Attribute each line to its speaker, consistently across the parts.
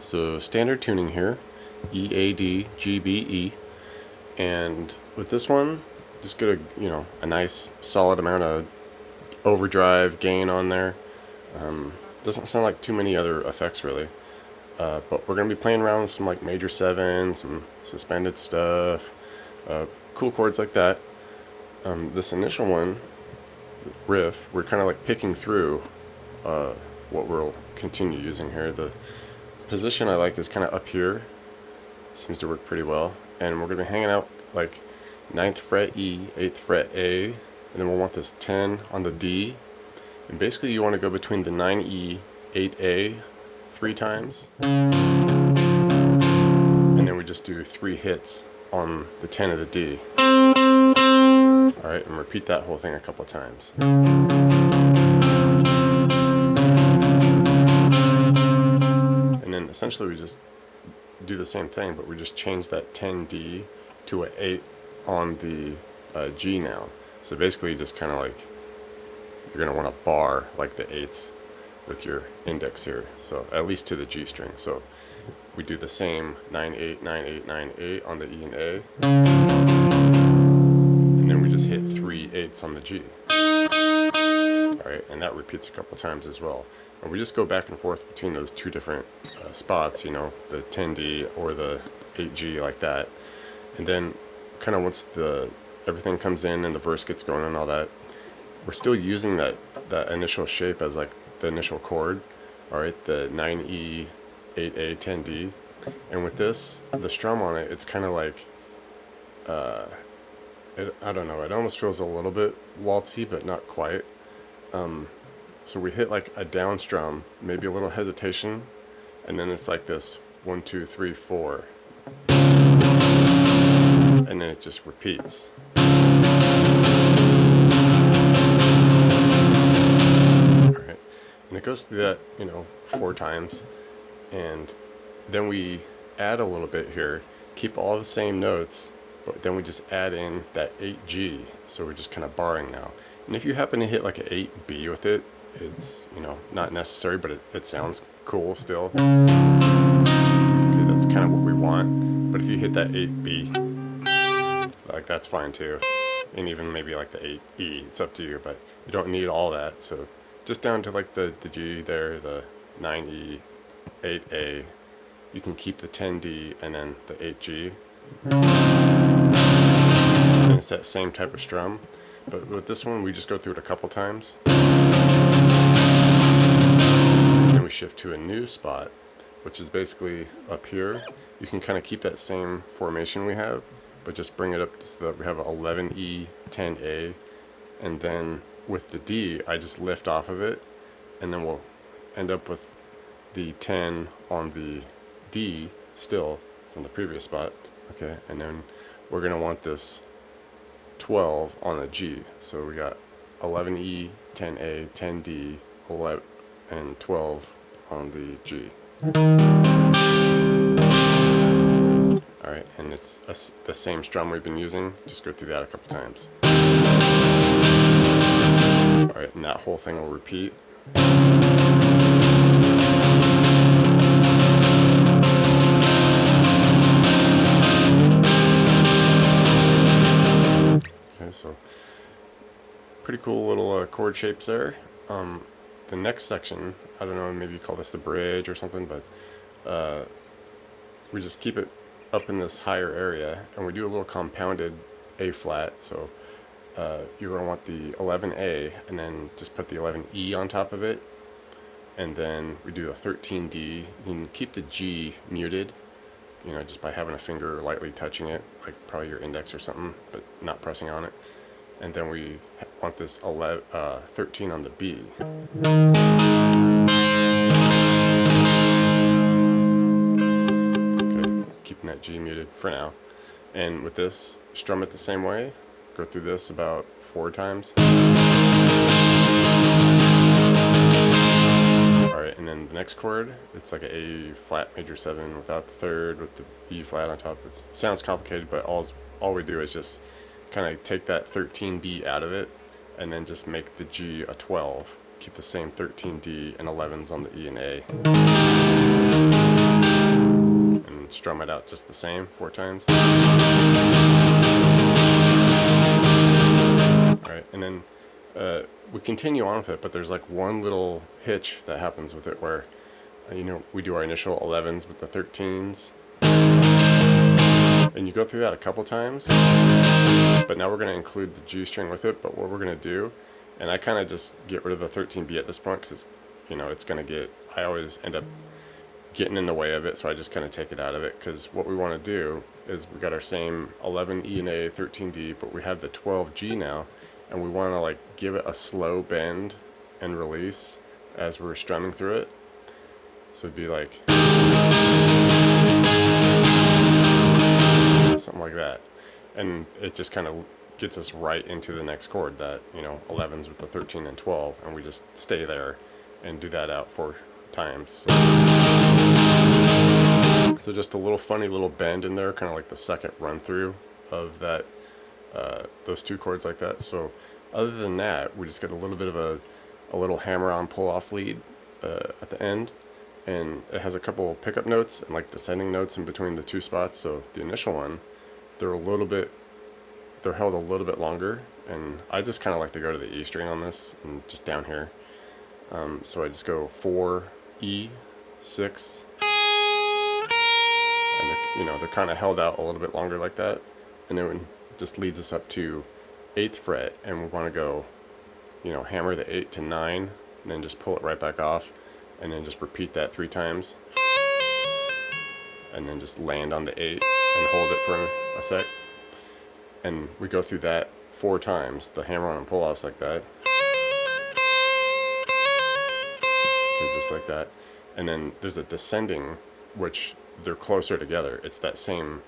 Speaker 1: Alright, so standard tuning here, E, A, D, G, B, E, and with this one, just get a nice solid amount of overdrive gain on there. Doesn't sound like too many other effects really, but we're going to be playing around with some like major 7, some suspended stuff, cool chords like that. This initial one, riff, we're kind of like picking through what we'll continue using here. The position I like is kind of up here. It seems to work pretty well, and we're going to be hanging out like 9th fret E, 8th fret A, and then we'll want this 10 on the D, and basically you want to go between the 9E, 8A 3 times, and then we just do 3 hits on the 10 of the D. Alright, and repeat that whole thing a couple times. And then essentially we just do the same thing, but we just change that 10D to an 8 on the G now. So basically just kind of like, you're going to want to bar like the 8s with your index here, so at least to the G string. So we do the same 9-8, 9-8, 9-8 on the E and A, and then we just hit 3 8s on the G. Alright, and that repeats a couple times as well. And we just go back and forth between those two different spots, the 10D or the 8G like that. And then kind of once everything comes in and the verse gets going and all that, we're still using that initial shape as like the initial chord. Alright, the 9E, 8A, 10D. And with this, the strum on it, it's kind of like, I don't know, it almost feels a little bit waltzy, but not quite. So we hit like a down strum, maybe a little hesitation, and then it's like this 1, 2, 3, 4, and then it just repeats. Alright, and it goes through that, 4 times, and then we add a little bit here, keep all the same notes, but then we just add in that 8G, so we're just kind of barring now. And if you happen to hit like an 8B with it, it's, not necessary, but it sounds cool still. Okay, that's kind of what we want. But if you hit that 8B, like that's fine too. And even maybe like the 8E, it's up to you, but you don't need all that. So just down to like the G there, the 9E, 8A, you can keep the 10D and then the 8G. And it's that same type of strum. But with this one, we just go through it a couple times. And then we shift to a new spot, which is basically up here. You can kind of keep that same formation we have, but just bring it up so that we have 11E, 10A, and then with the D, I just lift off of it, and then we'll end up with the 10 on the D still from the previous spot. Okay, and then we're going to want this 12 on the G. So we got 11E, 10A, 10D, 11, and 12 on the G. Alright, and it's the same strum we've been using. Just go through that a couple times. Alright, and that whole thing will repeat. So pretty cool little chord shapes there. The next section, I don't know, maybe you call this the bridge or something, but we just keep it up in this higher area, and we do a little compounded A flat. So you're going to want the 11A, and then just put the 11E on top of it, and then we do a 13D. You can keep the G muted, just by having a finger lightly touching it, like probably your index or something, but not pressing on it. And then we want this 13 on the B. Okay, keeping that G muted for now. And with this, strum it the same way. Go through this about 4 times. Alright, and then the next chord, it's like an A flat major 7 without the 3rd, with the E flat on top. It sounds complicated, but all we do is just kind of take that 13B out of it, and then just make the G a 12. Keep the same 13D and 11s on the E and A. and strum it out just the same 4 times. Alright, and then we continue on with it, but there's like one little hitch that happens with it where, we do our initial 11s with the 13s, and you go through that a couple times, but now we're going to include the G string with it. But what we're going to do, and I kind of just get rid of the 13B at this point because it's going to get, I always end up getting in the way of it, so I just kind of take it out of it, because what we want to do is we got our same 11 E and A, 13 D, but we have the 12 G now, and we want to like give it a slow bend and release as we're strumming through it. So it'd be like something like that, and it just kind of gets us right into the next chord, that 11s with the 13 and 12, and we just stay there and do that out 4 times. So just a little funny little bend in there, kind of like the second run through of that, those 2 chords like that. So other than that, we just get a little bit of a little hammer on pull off lead at the end, and it has a couple pickup notes and like descending notes in between the 2 spots. So the initial one, they're held a little bit longer, and I just kind of like to go to the E string on this and just down here. So I just go 4 E 6, and they're kind of held out a little bit longer like that, and then it just leads us up to 8th fret, and we want to go hammer the 8 to 9, and then just pull it right back off, and then just repeat that 3 times, and then just land on the 8 and hold it for a sec, and we go through that 4 times, the hammer on and pull offs like that. Okay, just like that. And then there's a descending, which they're closer together. It's that same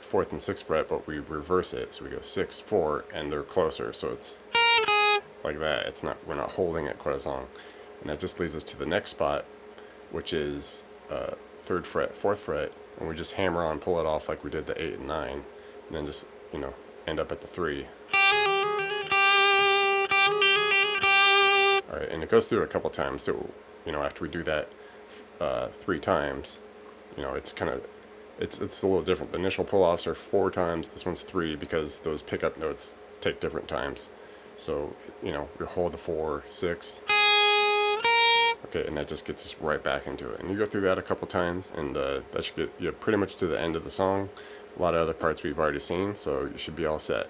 Speaker 1: 4th and 6th fret, but we reverse it, so we go 6 4, and they're closer, so it's like that. We're not holding it quite as long, and that just leads us to the next spot, which is 3rd fret, 4th fret, and we just hammer on, pull it off like we did the 8 and 9, and then just end up at the 3. All right, and it goes through it a couple times. So after we do that 3 times, it's a little different. The initial pull offs are 4 times. This one's 3 because those pickup notes take different times. So we hold the 4 6. Okay, and that just gets us right back into it. And you go through that a couple times, and that should get you pretty much to the end of the song. A lot of other parts we've already seen, so you should be all set.